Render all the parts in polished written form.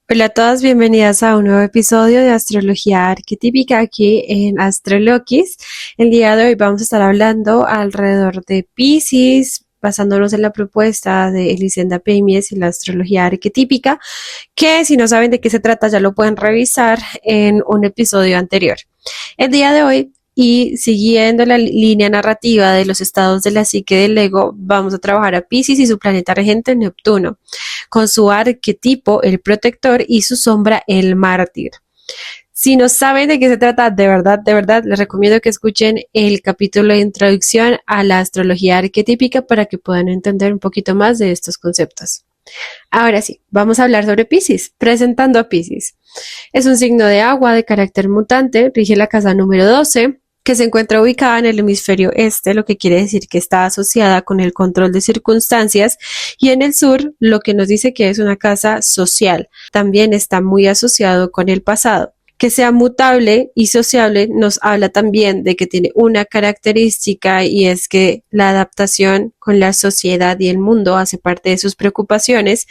Hola a todas, bienvenidas a un nuevo episodio de Astrología Arquetípica aquí en Astrolokis. El día de hoy vamos a estar hablando alrededor de Piscis, basándonos en la propuesta de Elisenda Peimies y la astrología arquetípica, que si no saben de qué se trata ya lo pueden revisar en un episodio anterior. El día de hoy, y siguiendo la línea narrativa de los estados de la psique del ego, vamos a trabajar a Piscis y su planeta regente Neptuno, con su arquetipo, el protector, y su sombra, el mártir. Si no saben de qué se trata, de verdad, les recomiendo que escuchen el capítulo de introducción a la astrología arquetípica para que puedan entender un poquito más de estos conceptos. Ahora sí, vamos a hablar sobre Piscis, presentando a Piscis. Es un signo de agua de carácter mutante, rige la casa número 12, que se encuentra ubicada en el hemisferio este, lo que quiere decir que está asociada con el control de circunstancias, y en el sur, lo que nos dice que es una casa social. También está muy asociado con el pasado. Que sea mutable y sociable nos habla también de que tiene una característica, y es que la adaptación con la sociedad y el mundo hace parte de sus preocupaciones,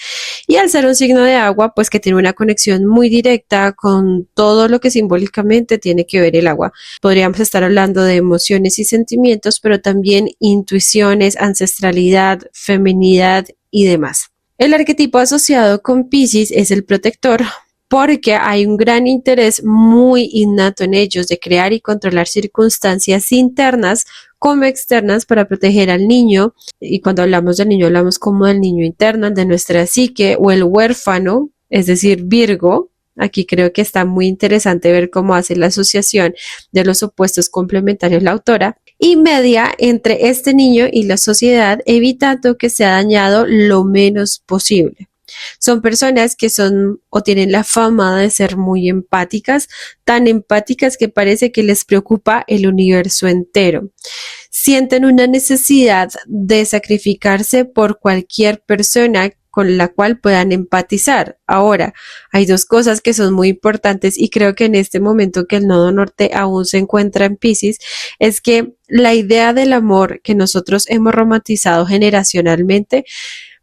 y al ser un signo de agua, pues que tiene una conexión muy directa con todo lo que simbólicamente tiene que ver el agua. Podríamos estar hablando de emociones y sentimientos, pero también intuiciones, ancestralidad, feminidad y demás. El arquetipo asociado con Piscis es el protector, porque hay un gran interés muy innato en ellos de crear y controlar circunstancias internas como externas para proteger al niño. Y cuando hablamos del niño, hablamos como del niño interno, el de nuestra psique, o el huérfano, es decir, Virgo. Aquí creo que está muy interesante ver cómo hace la asociación de los opuestos complementarios la autora, y media entre este niño y la sociedad, evitando que sea dañado lo menos posible. Son personas que son o tienen la fama de ser muy empáticas, tan empáticas que parece que les preocupa el universo entero. Sienten una necesidad de sacrificarse por cualquier persona con la cual puedan empatizar. Ahora, hay dos cosas que son muy importantes, y creo que en este momento que el nodo norte aún se encuentra en Piscis, es que la idea del amor que nosotros hemos romantizado generacionalmente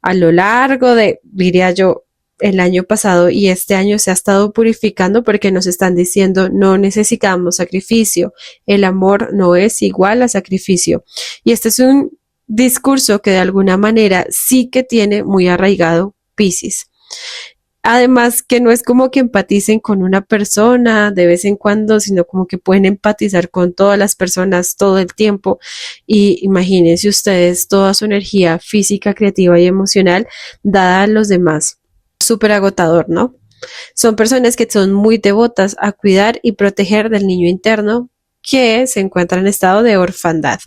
a lo largo de, diría yo, el año pasado y este año se ha estado purificando, porque nos están diciendo no necesitamos sacrificio, el amor no es igual a sacrificio. Y este es un discurso que de alguna manera sí que tiene muy arraigado Piscis. Además, que no es como que empaticen con una persona de vez en cuando, sino como que pueden empatizar con todas las personas todo el tiempo. Y imagínense ustedes toda su energía física, creativa y emocional dada a los demás. Súper agotador, ¿no? Son personas que son muy devotas a cuidar y proteger del niño interno que se encuentra en estado de orfandad.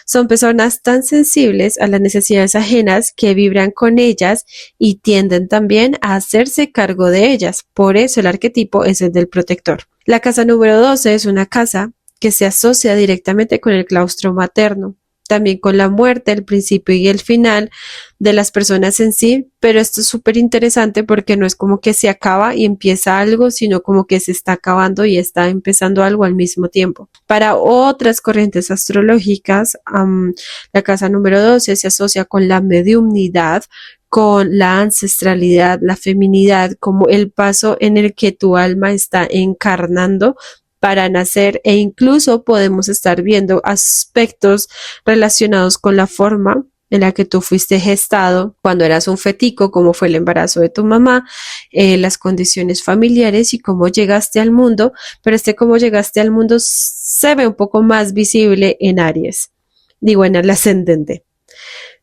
Son personas tan sensibles a las necesidades ajenas que vibran con ellas y tienden también a hacerse cargo de ellas. Por eso el arquetipo es el del protector. La casa número 12 es una casa que se asocia directamente con el claustro materno, también con la muerte, el principio y el final de las personas en sí, pero esto es súper interesante porque no es como que se acaba y empieza algo, sino como que se está acabando y está empezando algo al mismo tiempo. Para otras corrientes astrológicas, la casa número 12 se asocia con la mediumnidad, con la ancestralidad, la feminidad, como el paso en el que tu alma está encarnando para nacer, e incluso podemos estar viendo aspectos relacionados con la forma en la que tú fuiste gestado cuando eras un fetico, como fue el embarazo de tu mamá, las condiciones familiares y cómo llegaste al mundo, pero cómo llegaste al mundo se ve un poco más visible en Aries, digo en el ascendente.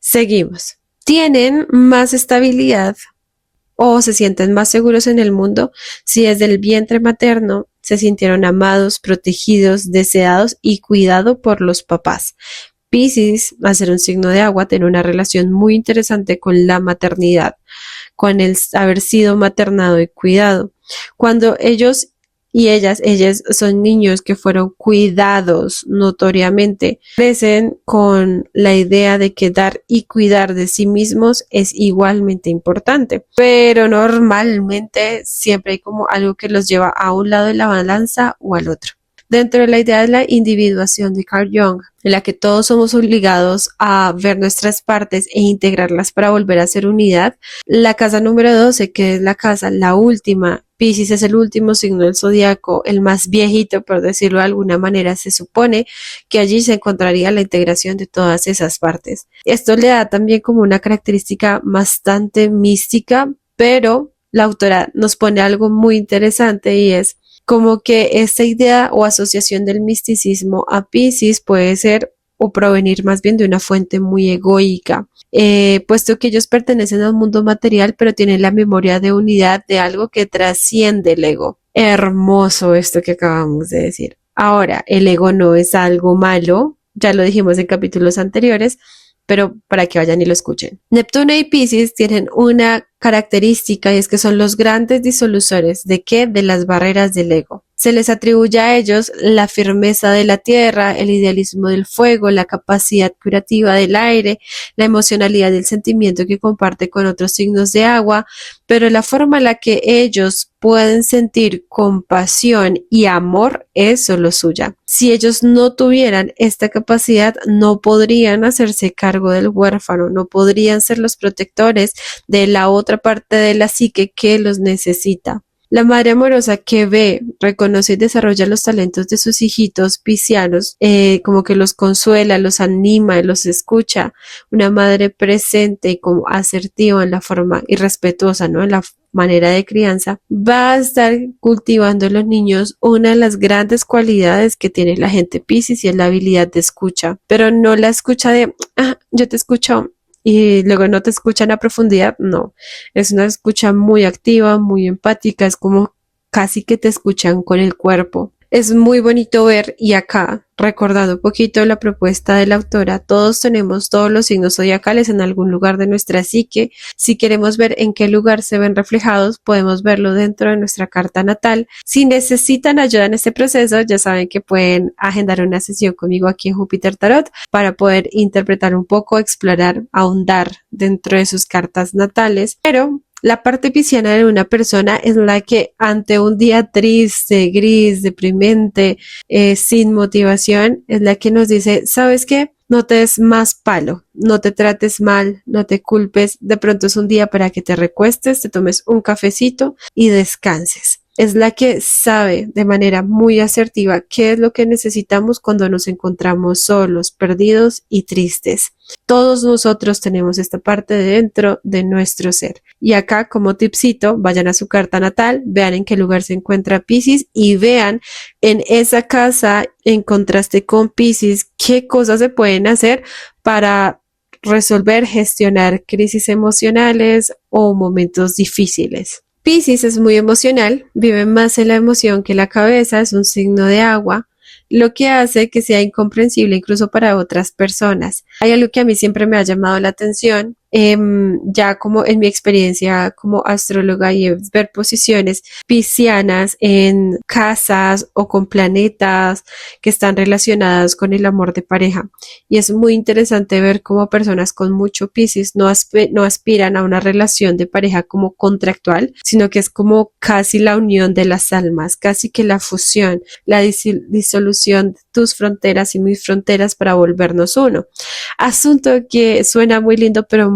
Seguimos. Tienen más estabilidad o se sienten más seguros en el mundo si desde el vientre materno se sintieron amados, protegidos, deseados y cuidados por los papás. Piscis, al ser un signo de agua, tiene una relación muy interesante con la maternidad, con el haber sido maternado y cuidado. Cuando ellos y ellas son niños que fueron cuidados notoriamente, crecen con la idea de que dar y cuidar de sí mismos es igualmente importante, pero normalmente siempre hay como algo que los lleva a un lado de la balanza o al otro. dentro de la idea de la individuación de Carl Jung, en la que todos somos obligados a ver nuestras partes e integrarlas para volver a ser unidad. La casa número 12, que es la casa, la última, Piscis es el último signo del zodiaco, el más viejito, por decirlo de alguna manera. Se supone que allí se encontraría la integración de todas esas partes. Esto le da también como una característica bastante mística, pero la autora nos pone algo muy interesante, y es como que esta idea o asociación del misticismo a Piscis puede ser o provenir más bien de una fuente muy egoica, puesto que ellos pertenecen a un mundo material, pero tienen la memoria de unidad de algo que trasciende el ego. Hermoso esto que acabamos de decir. Ahora, el ego no es algo malo, ya lo dijimos en capítulos anteriores, pero para que vayan y lo escuchen. Neptuno y Piscis tienen una característica, y es que son los grandes disolutores ¿de qué? De las barreras del ego. Se les atribuye a ellos la firmeza de la tierra, el idealismo del fuego, la capacidad curativa del aire, la emocionalidad del sentimiento que comparte con otros signos de agua, pero la forma en la que ellos pueden sentir compasión y amor es solo suya. Si ellos no tuvieran esta capacidad, no podrían hacerse cargo del huérfano, no podrían ser los protectores de la otra parte de la psique que los necesita. La madre amorosa que ve, reconoce y desarrolla los talentos de sus hijitos piscianos, como que los consuela, los anima, los escucha. Una madre presente y como asertiva en la forma y respetuosa, ¿no? En la manera de crianza, va a estar cultivando en los niños una de las grandes cualidades que tiene la gente Piscis, y es la habilidad de escucha, pero no la escucha de, yo te escucho y luego no te escuchan a profundidad, no, es una escucha muy activa, muy empática, es como casi que te escuchan con el cuerpo. Es muy bonito ver, y acá, recordando un poquito la propuesta de la autora, todos tenemos todos los signos zodiacales en algún lugar de nuestra psique. Si queremos ver en qué lugar se ven reflejados, podemos verlo dentro de nuestra carta natal. Si necesitan ayuda en este proceso, ya saben que pueden agendar una sesión conmigo aquí en Júpiter Tarot para poder interpretar un poco, explorar, ahondar dentro de sus cartas natales. Pero la parte pisciana de una persona es la que ante un día triste, gris, deprimente, sin motivación, es la que nos dice, ¿sabes qué? No te des más palo, no te trates mal, no te culpes, de pronto es un día para que te recuestes, te tomes un cafecito y descanses. Es la que sabe de manera muy asertiva qué es lo que necesitamos cuando nos encontramos solos, perdidos y tristes. Todos nosotros tenemos esta parte dentro de nuestro ser. Y acá, como tipcito, vayan a su carta natal, vean en qué lugar se encuentra Piscis y vean en esa casa, en contraste con Piscis, qué cosas se pueden hacer para resolver, gestionar crisis emocionales o momentos difíciles. Piscis es muy emocional, vive más en la emoción que la cabeza, es un signo de agua, lo que hace que sea incomprensible incluso para otras personas. Hay algo que a mí siempre me ha llamado la atención, ya como en mi experiencia como astróloga, y es ver posiciones piscianas en casas o con planetas que están relacionadas con el amor de pareja. Y es muy interesante ver cómo personas con mucho Piscis no aspiran a una relación de pareja como contractual, sino que es como casi la unión de las almas, casi que la fusión, la disolución de tus fronteras y mis fronteras para volvernos uno. Asunto que suena muy lindo, pero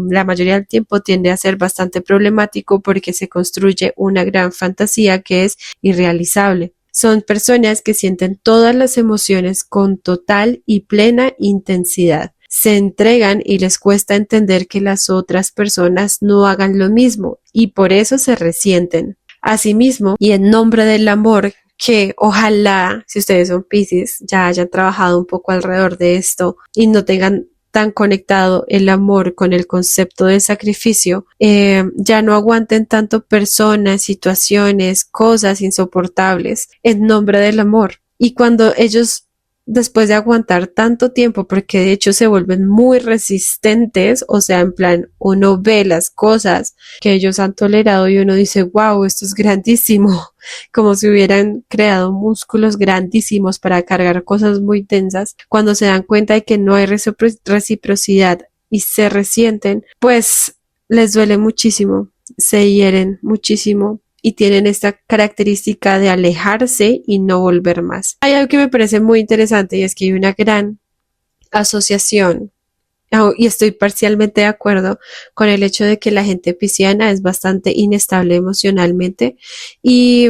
la mayoría del tiempo tiende a ser bastante problemático porque se construye una gran fantasía que es irrealizable. Son personas que sienten todas las emociones con total y plena intensidad. Se entregan y les cuesta entender que las otras personas no hagan lo mismo, y por eso se resienten. Asimismo, y en nombre del amor, que ojalá, si ustedes son Piscis, ya hayan trabajado un poco alrededor de esto y no tengan tan conectado el amor con el concepto de sacrificio, ya no aguanten tanto personas, situaciones, cosas insoportables en nombre del amor. Y cuando ellos, después de aguantar tanto tiempo, porque de hecho se vuelven muy resistentes, o sea, en plan, uno ve las cosas que ellos han tolerado y uno dice, wow, esto es grandísimo, como si hubieran creado músculos grandísimos para cargar cosas muy tensas. Cuando se dan cuenta de que no hay reciprocidad y se resienten, pues les duele muchísimo, se hieren muchísimo y tienen esta característica de alejarse y no volver más. Hay algo que me parece muy interesante y es que hay una gran asociación y estoy parcialmente de acuerdo con el hecho de que la gente pisciana es bastante inestable emocionalmente y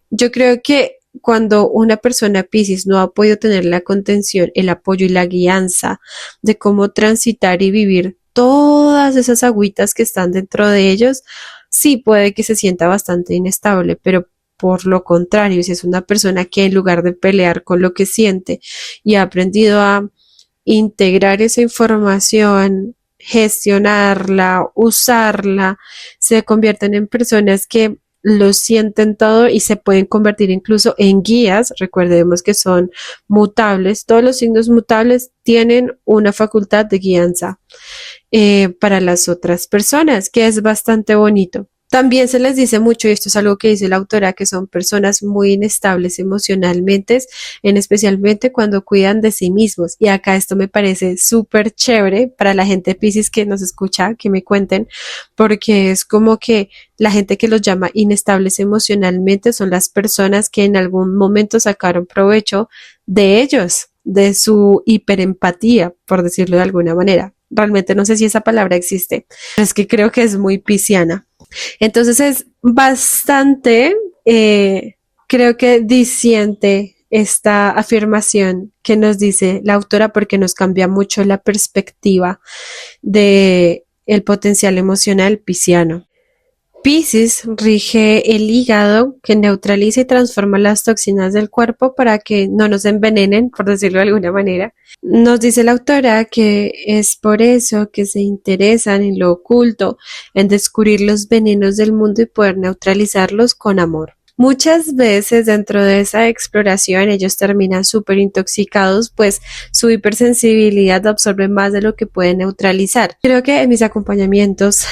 yo creo que cuando una persona Piscis no ha podido tener la contención, el apoyo y la guianza de cómo transitar y vivir todas esas agüitas que están dentro de ellos, sí puede que se sienta bastante inestable, pero por lo contrario, si es una persona que en lugar de pelear con lo que siente y ha aprendido a integrar esa información, gestionarla, usarla, se convierten en personas que lo sienten todo y se pueden convertir incluso en guías. Recordemos que son mutables. Todos los signos mutables tienen una facultad de guianza para las otras personas, que es bastante bonito. También se les dice mucho, y esto es algo que dice la autora, que son personas muy inestables emocionalmente, especialmente cuando cuidan de sí mismos. Y acá esto me parece súper chévere para la gente Piscis que nos escucha, que me cuenten, porque es como que la gente que los llama inestables emocionalmente son las personas que en algún momento sacaron provecho de ellos, de su hiperempatía, por decirlo de alguna manera. Realmente no sé si esa palabra existe, pero es que creo que es muy pisciana. Entonces es bastante, creo que diciente esta afirmación que nos dice la autora porque nos cambia mucho la perspectiva de el potencial emocional pisciano. Piscis rige el hígado que neutraliza y transforma las toxinas del cuerpo para que no nos envenenen, por decirlo de alguna manera. Nos dice la autora que es por eso que se interesan en lo oculto, en descubrir los venenos del mundo y poder neutralizarlos con amor. Muchas veces dentro de esa exploración ellos terminan súper intoxicados, pues su hipersensibilidad absorbe más de lo que puede neutralizar. Creo que en mis acompañamientos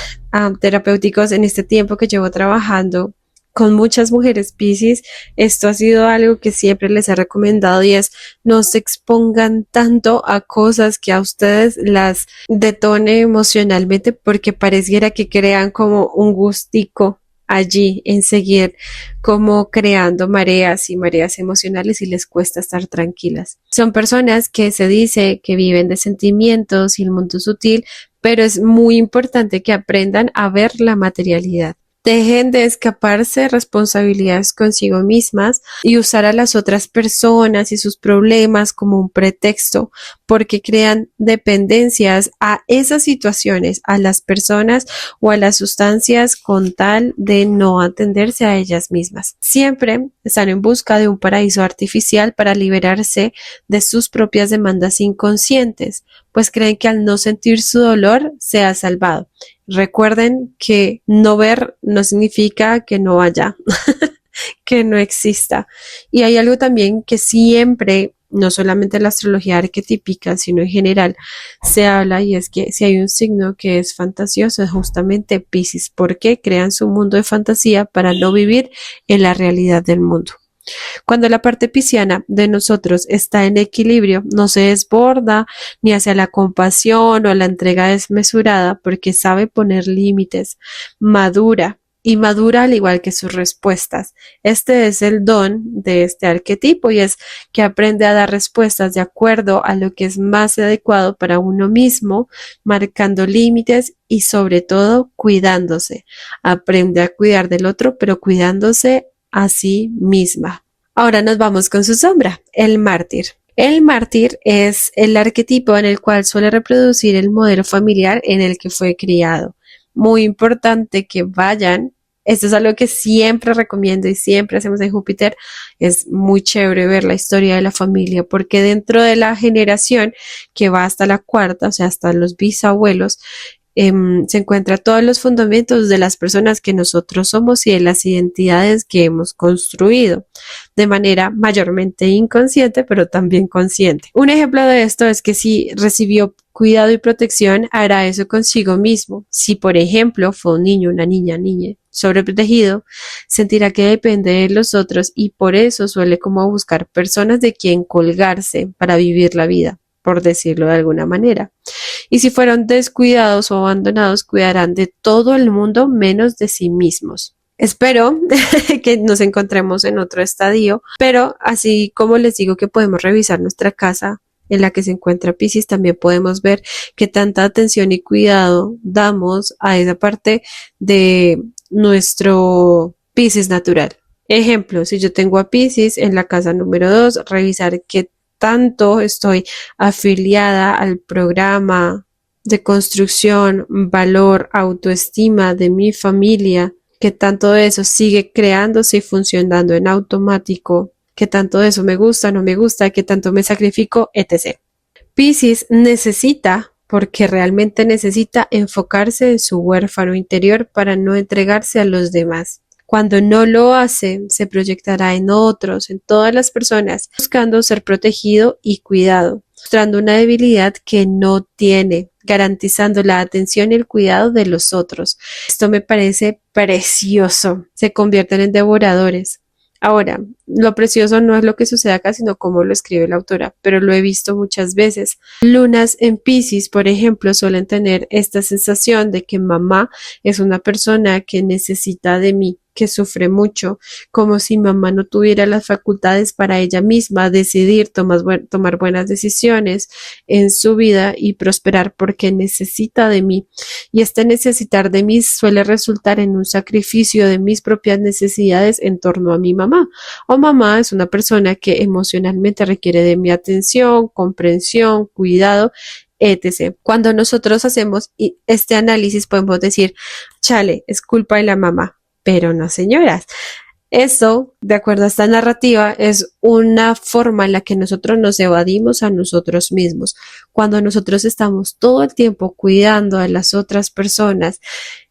terapéuticos en este tiempo que llevo trabajando con muchas mujeres Piscis, esto ha sido algo que siempre les he recomendado y es no se expongan tanto a cosas que a ustedes las detone emocionalmente porque pareciera que crean como un gustico allí en seguir como creando mareas y mareas emocionales y les cuesta estar tranquilas. Son personas que se dice que viven de sentimientos y el mundo sutil, pero es muy importante que aprendan a ver la materialidad. Dejen de escaparse responsabilidades consigo mismas y usar a las otras personas y sus problemas como un pretexto porque crean dependencias a esas situaciones, a las personas o a las sustancias con tal de no atenderse a ellas mismas. Siempre están en busca de un paraíso artificial para liberarse de sus propias demandas inconscientes, pues creen que al no sentir su dolor se ha salvado. Recuerden que no ver no significa que no haya, que no exista. Y hay algo también que siempre, no solamente en la astrología arquetípica, sino en general, se habla y es que si hay un signo que es fantasioso es justamente Piscis, porque crean su mundo de fantasía para no vivir en la realidad del mundo. Cuando la parte pisciana de nosotros está en equilibrio, no se desborda ni hacia la compasión o la entrega desmesurada porque sabe poner límites, madura y madura al igual que sus respuestas. Este es el don de este arquetipo y es que aprende a dar respuestas de acuerdo a lo que es más adecuado para uno mismo, marcando límites y sobre todo cuidándose. Aprende a cuidar del otro, pero cuidándose a sí misma. Ahora nos vamos con su sombra, el mártir. El mártir es el arquetipo en el cual suele reproducir el modelo familiar en el que fue criado. Muy importante que vayan. Esto es algo que siempre recomiendo y siempre hacemos en Júpiter. Es muy chévere ver la historia de la familia porque dentro de la generación que va hasta la cuarta, o sea, hasta los bisabuelos, se encuentra todos los fundamentos de las personas que nosotros somos y de las identidades que hemos construido de manera mayormente inconsciente, pero también consciente. Un ejemplo de esto es que si recibió cuidado y protección, hará eso consigo mismo. Si, por ejemplo, fue un niño, una niña sobreprotegido, sentirá que depende de los otros y por eso suele como buscar personas de quien colgarse para vivir la vida, por decirlo de alguna manera. Y si fueron descuidados o abandonados, cuidarán de todo el mundo menos de sí mismos. Espero que nos encontremos en otro estadio, pero así como les digo que podemos revisar nuestra casa en la que se encuentra Piscis, también podemos ver qué tanta atención y cuidado damos a esa parte de nuestro Piscis natural. Ejemplo, si yo tengo a Piscis en la casa número 2, revisar qué tanto estoy afiliada al programa de construcción, valor, autoestima de mi familia, que tanto de eso sigue creándose y funcionando en automático, que tanto de eso me gusta, no me gusta, que tanto me sacrifico, etc. Piscis necesita, porque realmente necesita enfocarse en su huérfano interior para no entregarse a los demás. Cuando no lo hace, se proyectará en otros, en todas las personas, buscando ser protegido y cuidado, mostrando una debilidad que no tiene, garantizando la atención y el cuidado de los otros. Esto me parece precioso. Se convierten en devoradores. Ahora, lo precioso no es lo que sucede acá, sino cómo lo escribe la autora, pero lo he visto muchas veces. Lunas en Piscis, por ejemplo, suelen tener esta sensación de que mamá es una persona que necesita de mí, que sufre mucho, como si mamá no tuviera las facultades para ella misma decidir tomar buenas decisiones en su vida y prosperar porque necesita de mí. Y este necesitar de mí suele resultar en un sacrificio de mis propias necesidades en torno a mi mamá. O mamá es una persona que emocionalmente requiere de mi atención, comprensión, cuidado, etc. Cuando nosotros hacemos este análisis podemos decir, chale, es culpa de la mamá. Pero no, señoras. Eso, de acuerdo a esta narrativa, es una forma en la que nosotros nos evadimos a nosotros mismos. Cuando nosotros estamos todo el tiempo cuidando a las otras personas,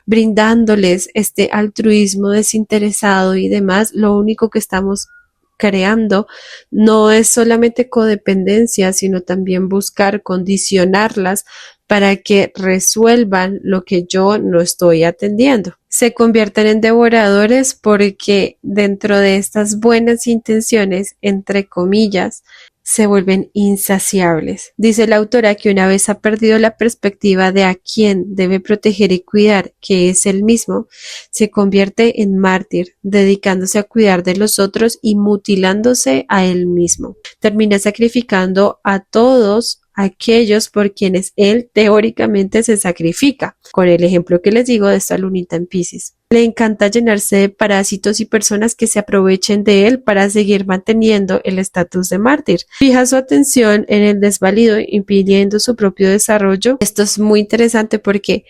brindándoles este altruismo desinteresado y demás, lo único que estamos creando no es solamente codependencia, sino también buscar condicionarlas para que resuelvan lo que yo no estoy atendiendo. Se convierten en devoradores porque dentro de estas buenas intenciones, entre comillas, se vuelven insaciables. Dice la autora que una vez ha perdido la perspectiva de a quién debe proteger y cuidar, que es él mismo, se convierte en mártir, dedicándose a cuidar de los otros y mutilándose a él mismo. Termina sacrificando a todos aquellos por quienes él teóricamente se sacrifica, con el ejemplo que les digo de esta lunita en Piscis. Le encanta llenarse de parásitos y personas que se aprovechen de él para seguir manteniendo el estatus de mártir. Fija su atención en el desvalido, impidiendo su propio desarrollo. Esto es muy interesante porque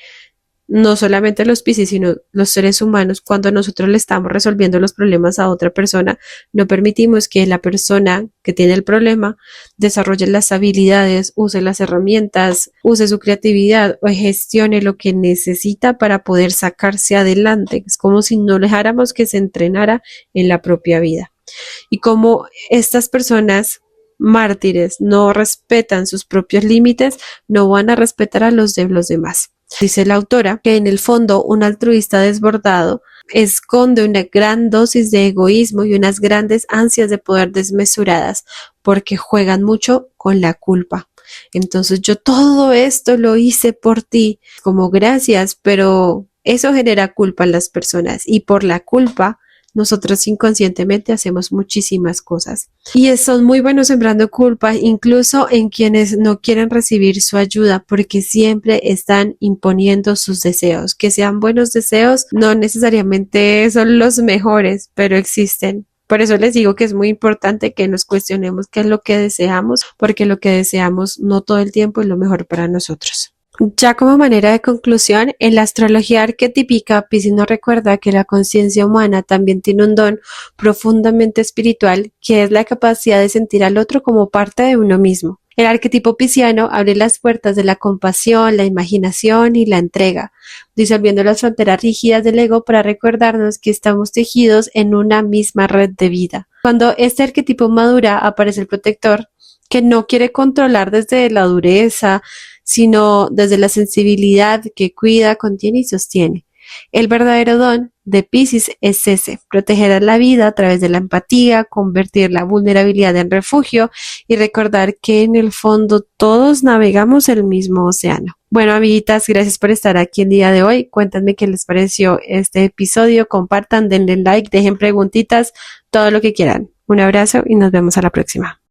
no solamente los Piscis, sino los seres humanos, cuando nosotros le estamos resolviendo los problemas a otra persona, no permitimos que la persona que tiene el problema desarrolle las habilidades, use las herramientas, use su creatividad o gestione lo que necesita para poder sacarse adelante. Es como si no dejáramos que se entrenara en la propia vida. Y como estas personas mártires no respetan sus propios límites, no van a respetar a los de los demás. Dice la autora que en el fondo un altruista desbordado esconde una gran dosis de egoísmo y unas grandes ansias de poder desmesuradas porque juegan mucho con la culpa. Entonces yo todo esto lo hice por ti, como gracias, pero eso genera culpa en las personas y por la culpa nosotros inconscientemente hacemos muchísimas cosas. Y son muy buenos sembrando culpa, incluso en quienes no quieren recibir su ayuda, porque siempre están imponiendo sus deseos. Que sean buenos deseos, no necesariamente son los mejores, pero existen. Por eso les digo que es muy importante que nos cuestionemos qué es lo que deseamos, porque lo que deseamos no todo el tiempo es lo mejor para nosotros. Ya como manera de conclusión, en la astrología arquetípica, Piscis nos recuerda que la conciencia humana también tiene un don profundamente espiritual, que es la capacidad de sentir al otro como parte de uno mismo. El arquetipo pisciano abre las puertas de la compasión, la imaginación y la entrega, disolviendo las fronteras rígidas del ego para recordarnos que estamos tejidos en una misma red de vida. Cuando este arquetipo madura, aparece el protector, que no quiere controlar desde la dureza, sino desde la sensibilidad que cuida, contiene y sostiene. El verdadero don de Piscis es ese, proteger a la vida a través de la empatía, convertir la vulnerabilidad en refugio y recordar que en el fondo todos navegamos el mismo océano. Bueno, amiguitas, gracias por estar aquí el día de hoy. Cuéntenme qué les pareció este episodio. Compartan, denle like, dejen preguntitas, todo lo que quieran. Un abrazo y nos vemos a la próxima.